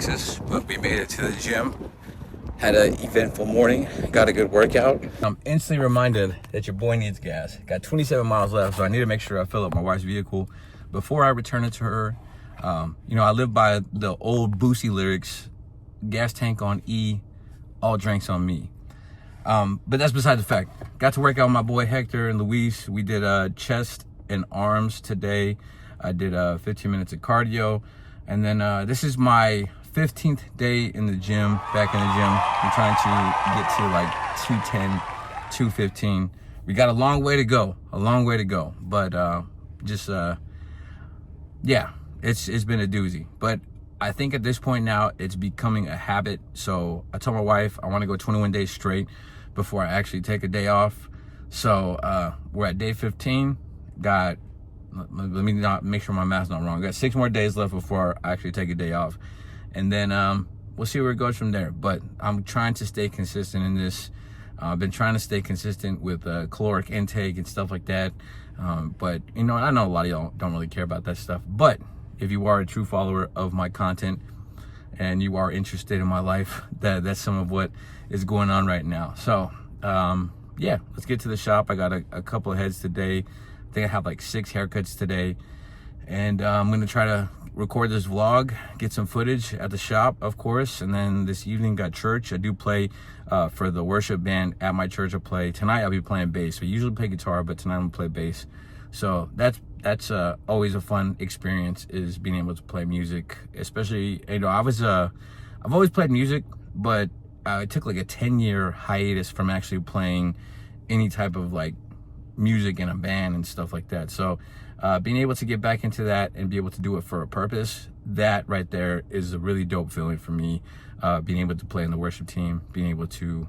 Texas, but we made it to the gym. Had an eventful morning, got a good workout. I'm instantly reminded that your boy needs gas. Got 27 miles left, so I need to make sure I fill up my wife's vehicle before I return it to her. You know, I live by the old Boosie lyrics, gas tank on E, all drinks on me. But that's beside the fact. Got to work out with my boy Hector and Luis. We did chest and arms today. I did 15 minutes of cardio. And then this is my 15th day in the gym, back in the gym. I'm trying to get to like 210, 215. We got a long way to go, But yeah, it's been a doozy. But I think at this point now, it's becoming a habit. So I told my wife I want to go 21 days straight before I actually take a day off. So we're at day 15. Let me not make sure my math's not wrong. Got 6 more days left before I actually take a day off. And then we'll see where it goes from there. But I'm trying to stay consistent in this. I've been trying to stay consistent with caloric intake and stuff like that. But, you know, I know a lot of y'all don't really care about that stuff. But if you are a true follower of my content and you are interested in my life, that's some of what is going on right now. So, yeah, let's get to the shop. I got a couple of heads today. I think I have like 6 haircuts today. And I'm going to try to record this vlog, get some footage at the shop, of course. And then this evening got church. I do play for the worship band at my church. I play. Tonight I'll be playing bass. We usually play guitar, but tonight I'm going to play bass. So that's always a fun experience, is being able to play music. Especially, you know, I've always played music, but I took like a 10-year hiatus from actually playing any type of like music in a band and stuff like that. So being able to get back into that and be able to do it for a purpose, that right there is a really dope feeling for me. Being able to play in the worship team, being able to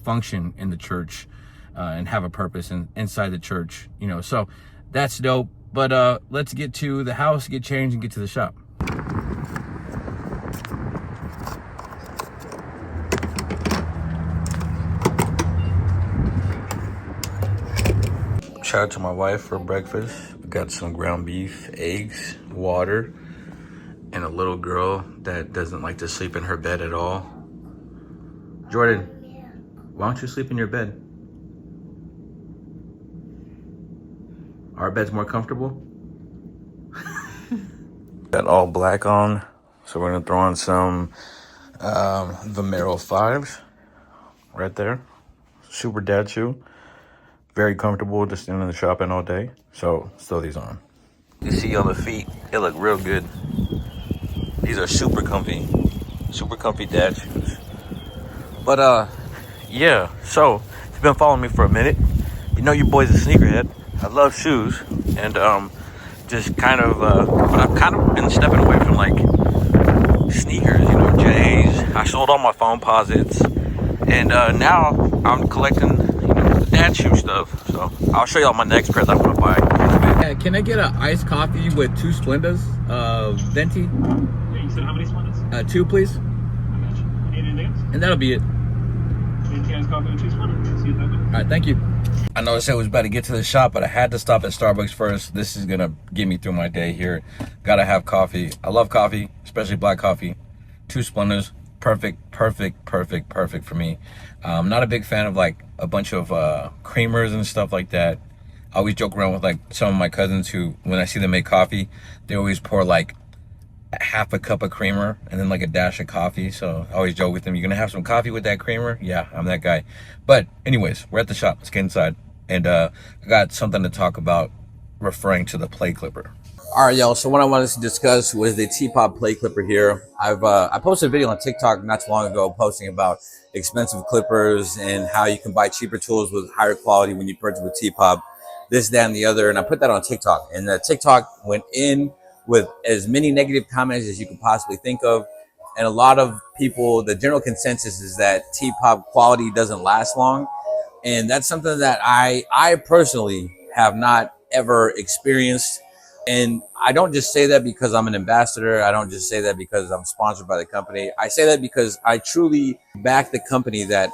function in the church and have a purpose inside the church, you know, so that's dope. But let's get to the house, get changed, and get to the shop. Shout out to my wife for breakfast. We got some ground beef, eggs, water, and a little girl that doesn't like to sleep in her bed at all. Jordan, why don't you sleep in your bed? Our bed's more comfortable. Got all black on, so we're gonna throw on some Vomero 5s right there. Super dad shoe. Very comfortable, just in the shop and all day. So throw these on. You see on the feet, they look real good. These are super comfy dad shoes. But yeah, so if you've been following me for a minute, you know your boy's a sneakerhead. I love shoes, and just kind of, but I've kind of been stepping away from like sneakers, you know, J's. I sold all my phone posits, and now I'm collecting, you know, the dad shoe stuff. So I'll show y'all my next pair that I'm gonna buy. Yeah, can I get an iced coffee with 2 Splendas, venti? Yeah, you said how many Splendas? 2, please. I got you. Anything else? And that'll be it. Iced coffee with 2 Splendas. See you that way. All right, thank you. I noticed I was about to get to the shop, but I had to stop at Starbucks first. This is gonna get me through my day here. Gotta have coffee. I love coffee, especially black coffee. 2 Splendas, perfect for me. I'm not a big fan of like a bunch of creamers and stuff like that. I always joke around with like some of my cousins who, when I see them make coffee, they always pour like half a cup of creamer and then like a dash of coffee. So I always joke with them, "You gonna have some coffee with that creamer?" Yeah, I'm that guy. But anyways, we're at the shop. Let's get inside. And I got something to talk about referring to the Play Clipper. All right, y'all. So what I wanted to discuss was the TPOB Play Clipper here. I posted a video on TikTok not too long ago posting about expensive clippers and how you can buy cheaper tools with higher quality when you purchase with TPOB, this, that, and the other. And I put that on TikTok. And the TikTok went in with as many negative comments as you could possibly think of. And a lot of people, the general consensus is that TPOB quality doesn't last long. And that's something that I personally have not ever experienced. And I don't just say that because I'm an ambassador. I don't just say that because I'm sponsored by the company. I say that because I truly back the company that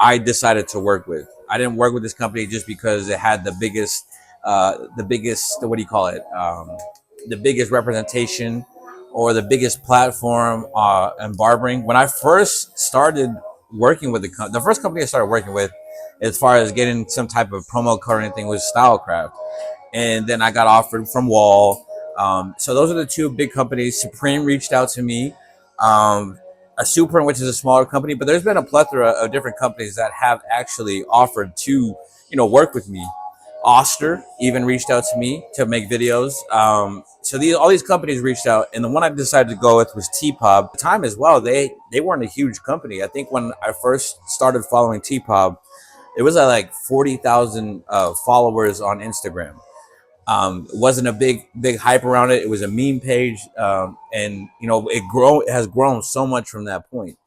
I decided to work with. I didn't work with this company just because it had the biggest, what do you call it? The biggest representation or the biggest platform in barbering. When I first started working with the first company I started working with, as far as getting some type of promo code or anything, was Stylecraft, and then I got offered from Wall. So those are the two big companies. Supreme reached out to me. A Super, which is a smaller company, but there's been a plethora of different companies that have actually offered to, work with me. Oster even reached out to me to make videos. So all these companies reached out, and the one I decided to go with was TPOB. At the time as well, they weren't a huge company. I think when I first started following TPOB, it was at like 40,000 followers on Instagram. It wasn't a big hype around it. It was a meme page, and it has grown so much from that point.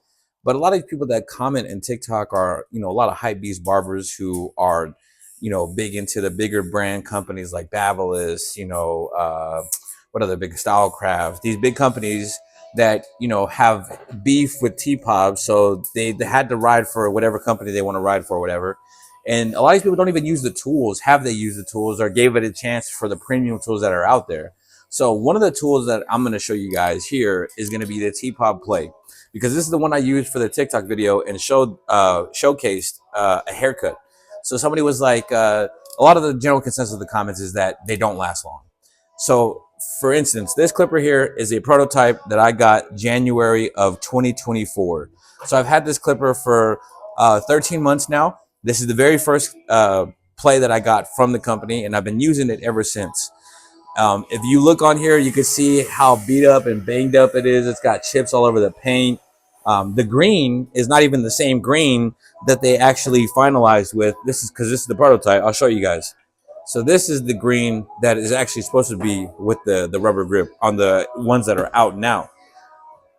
But a lot of people that comment in TikTok are, a lot of hype beast barbers who are, big into the bigger brand companies like Babyliss, what other big Stylecraft, these big companies that, have beef with T-Pop. So they had to ride for whatever company they want to ride for, whatever. And a lot of these people don't even use the tools. Have they used the tools or gave it a chance for the premium tools that are out there? So one of the tools that I'm going to show you guys here is going to be the TPOB Play, because this is the one I used for the TikTok video and showcased a haircut. So somebody was like, a lot of the general consensus of the comments is that they don't last long. So for instance, this clipper here is a prototype that I got January of 2024. So I've had this clipper for 13 months now. This is the very first play that I got from the company, and I've been using it ever since. If you look on here, you can see how beat up and banged up it is. It's got chips all over the paint. The green is not even the same green that they actually finalized with. This is because this is the prototype. I'll show you guys. So this is the green that is actually supposed to be with the rubber grip on the ones that are out now.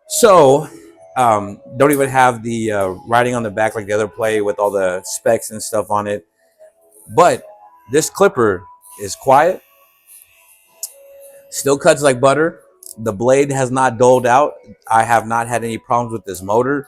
So don't even have the writing on the back like the other play with all the specs and stuff on it. But this clipper is quiet, still cuts like butter. The blade has not dulled out. I have not had any problems with this motor.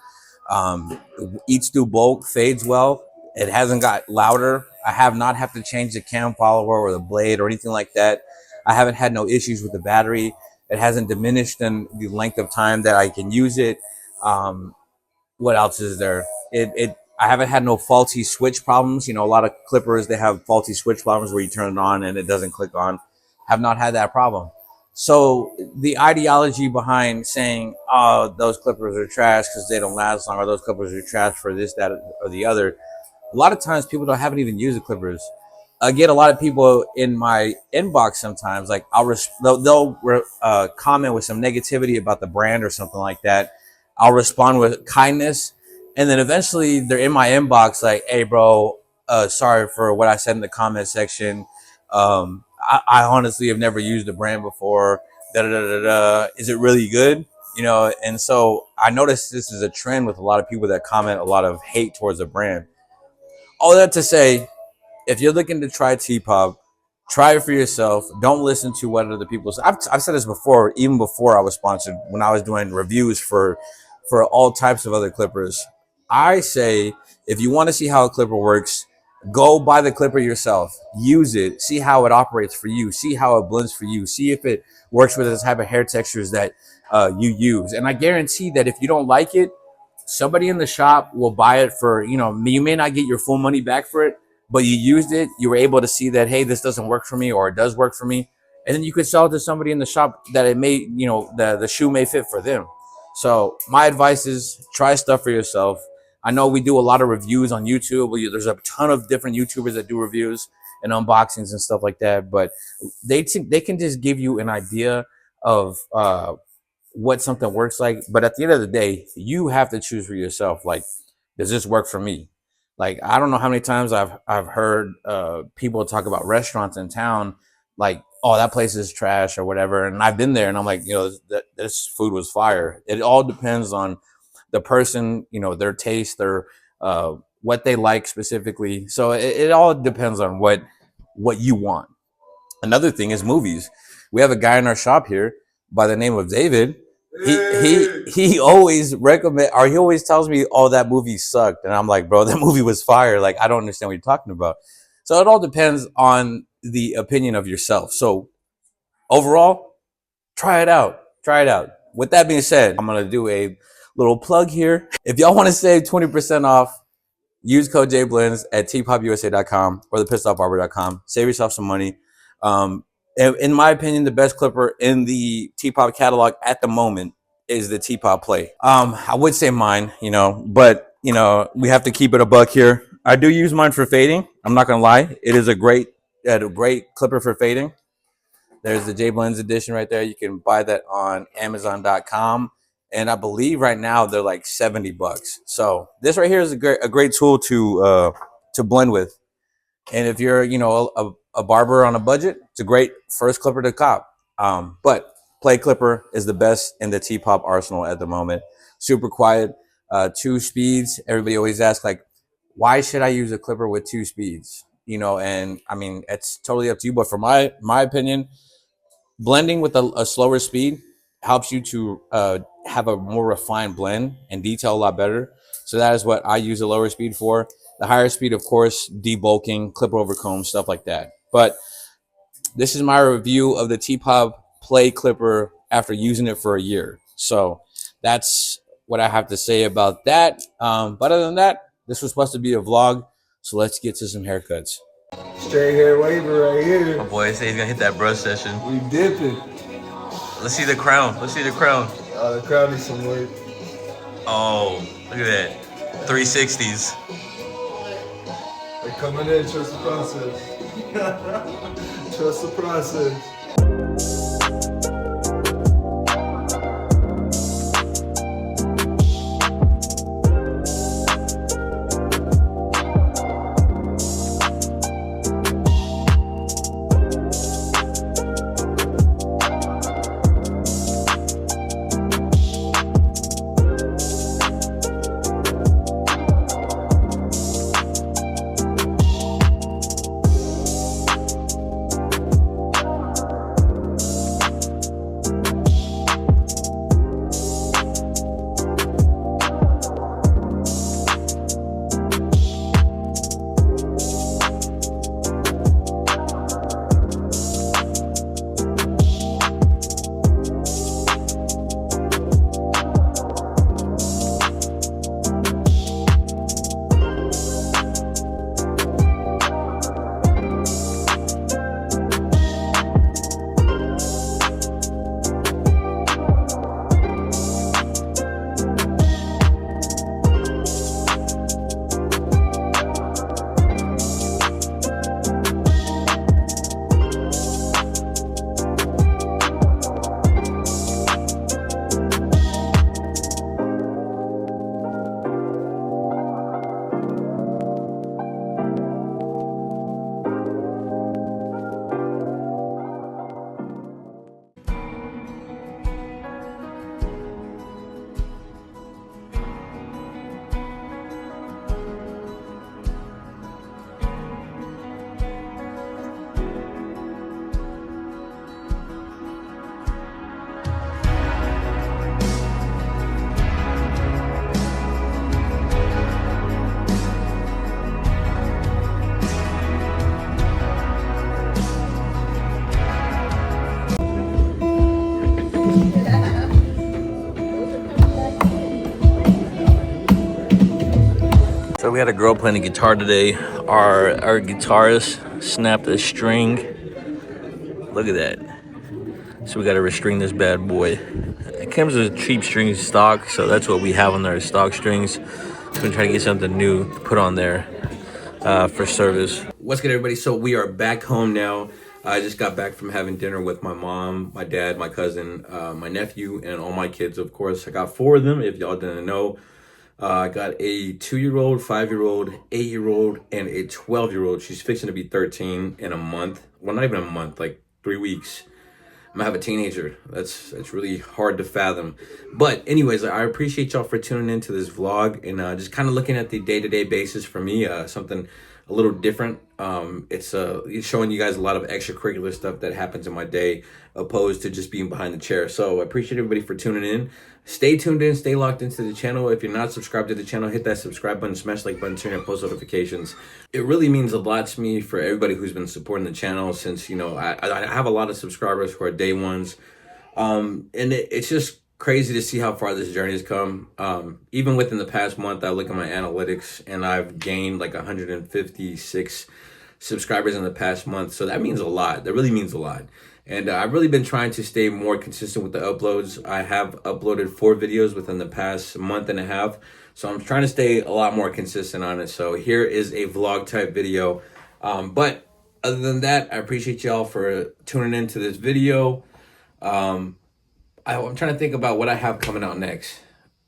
Eats through bulk, fades well. It hasn't got louder. I have not had to change the cam follower or the blade or anything like that. I haven't had no issues with the battery. It hasn't diminished in the length of time that I can use it. What else is there? I haven't had no faulty switch problems. A lot of clippers, they have faulty switch problems where you turn it on and it doesn't click on. Have not had that problem. So the ideology behind saying, oh, those clippers are trash because they don't last long, or those clippers are trash for this, that, or the other. A lot of times people haven't even used the clippers. I get a lot of people in my inbox sometimes, like they'll comment with some negativity about the brand or something like that. I'll respond with kindness, and then eventually they're in my inbox like, hey bro, sorry for what I said in the comment section. I honestly have never used the brand before. Is it really good? And so I noticed this is a trend with a lot of people that comment a lot of hate towards the brand. All that to say, if you're looking to try TPOB, try it for yourself. Don't listen to what other people say. I've said this before, even before I was sponsored, when I was doing reviews for all types of other clippers. I say, if you want to see how a clipper works, go buy the clipper yourself. Use it. See how it operates for you. See how it blends for you. See if it works with the type of hair textures that you use. And I guarantee that if you don't like it, somebody in the shop will buy it for, you may not get your full money back for it, but you used it. You were able to see that, hey, this doesn't work for me, or it does work for me. And then you could sell it to somebody in the shop that it may, the shoe may fit for them. So my advice is try stuff for yourself. I know we do a lot of reviews on YouTube. There's a ton of different YouTubers that do reviews and unboxings and stuff like that, but they can just give you an idea of what something works like. But at the end of the day, you have to choose for yourself. Like, does this work for me? Like, I don't know how many times I've heard people talk about restaurants in town, like, oh, that place is trash or whatever. And I've been there and I'm like, this food was fire. It all depends on the person, their taste, their what they like specifically. So it all depends on what you want. Another thing is movies. We have a guy in our shop here by the name of David. He always he always tells me, oh, that movie sucked. And I'm like, bro, that movie was fire. Like, I don't understand what you're talking about. So it all depends on the opinion of yourself. So overall, try it out. Try it out. With that being said, I'm gonna do a little plug here. If y'all want to save 20% off, use code JBlends at tpobusa.com or thepissedoffbarber.com. Save yourself some money. In my opinion, the best clipper in the TPOB catalog at the moment is the TPOB Play. I would say mine, but we have to keep it a buck here. I do use mine for fading. I'm not gonna lie, it is a great clipper for fading. There's the JBlends edition right there. You can buy that on Amazon.com. And I believe right now they're like $70. So this right here is a great tool to blend with. And if you're a barber on a budget, it's a great first clipper to cop. But Play Clipper is the best in the TPOB arsenal at the moment. Super quiet, 2 speeds. Everybody always asks like, why should I use a clipper with 2 speeds? And I mean it's totally up to you. But for my opinion, blending with a slower speed helps you to have a more refined blend and detail a lot better. So that is what I use a lower speed for. The higher speed, of course, debulking, clipper over comb, stuff like that. But this is my review of the TPOB Play Clipper after using it for a year. So that's what I have to say about that. But other than that, this was supposed to be a vlog. So let's get to some haircuts. Straight hair waiver right here. My boy said he's gonna hit that brush session. We dipping. Let's see the crown. Let's see the crown. The crown needs some work. Oh, look at that. 360s. They're coming in. Trust the process. Trust the process. So we had a girl playing the guitar today. Our guitarist snapped a string. Look at that. So we got to restring this bad boy. It comes with cheap strings stock, so that's what we have on there, stock strings. So we're gonna try to get something new to put on there for service. What's good, everybody? So we are back home now. I just got back from having dinner with my mom, my dad, my cousin, my nephew, and all my kids, of course. I got 4 of them, if y'all didn't know. I got a 2-year-old, 5-year-old, 8-year-old, and a 12-year-old. She's fixing to be 13 in a month. Well, not even a month, like 3 weeks. I'm gonna have a teenager. That's really hard to fathom. But anyways, I appreciate y'all for tuning into this vlog and just kind of looking at the day-to-day basis for me, something a little different. It's showing you guys a lot of extracurricular stuff that happens in my day opposed to just being behind the chair. So I appreciate everybody for tuning in. Stay tuned in, stay locked into the channel. If you're not subscribed to the channel, hit that subscribe button, smash like button, turn on post notifications. It really means a lot to me for everybody who's been supporting the channel since, you know, I have a lot of subscribers who are day ones. It's just crazy to see how far this journey has come. Even within the past month, I look at my analytics and I've gained like 156 subscribers in the past month. So that means a lot. That really means a lot. And I've really been trying to stay more consistent with the uploads. I have uploaded 4 videos within the past month and a half. So I'm trying to stay a lot more consistent on it. So here is a vlog type video. But other than that, I appreciate y'all for tuning into this video. I'm trying to think about what I have coming out next.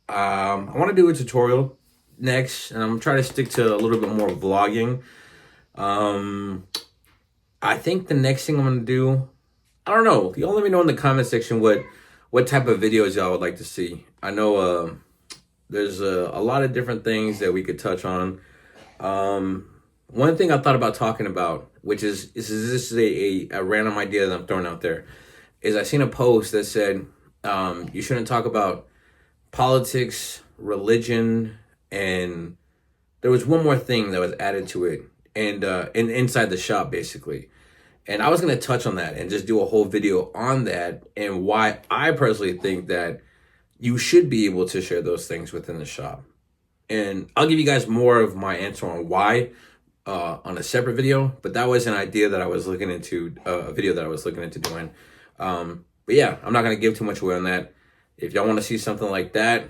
I want to do a tutorial next, and I'm trying to stick to a little bit more vlogging. I think the next thing I'm going to do, I don't know. Y'all let me know in the comment section what type of videos y'all would like to see. I know there's a lot of different things that we could touch on. One thing I thought about talking about, which is this is a random idea that I'm throwing out there, is I seen a post that said you shouldn't talk about politics, religion, and there was one more thing that was added to it, and inside the shop basically. And I was going to touch on that and just do a whole video on that and why I personally think that you should be able to share those things within the shop. And I'll give you guys more of my answer on why on a separate video, but that was an idea that I was looking into, a video that I was looking into doing. But yeah, I'm not going to give too much away on that. If y'all want to see something like that,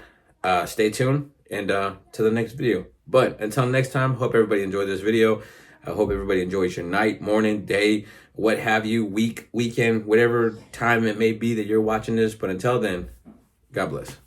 stay tuned and to the next video. But until next time, hope everybody enjoyed this video. I hope everybody enjoys your night, morning, day, what have you, week, weekend, whatever time it may be that you're watching this. But until then, God bless.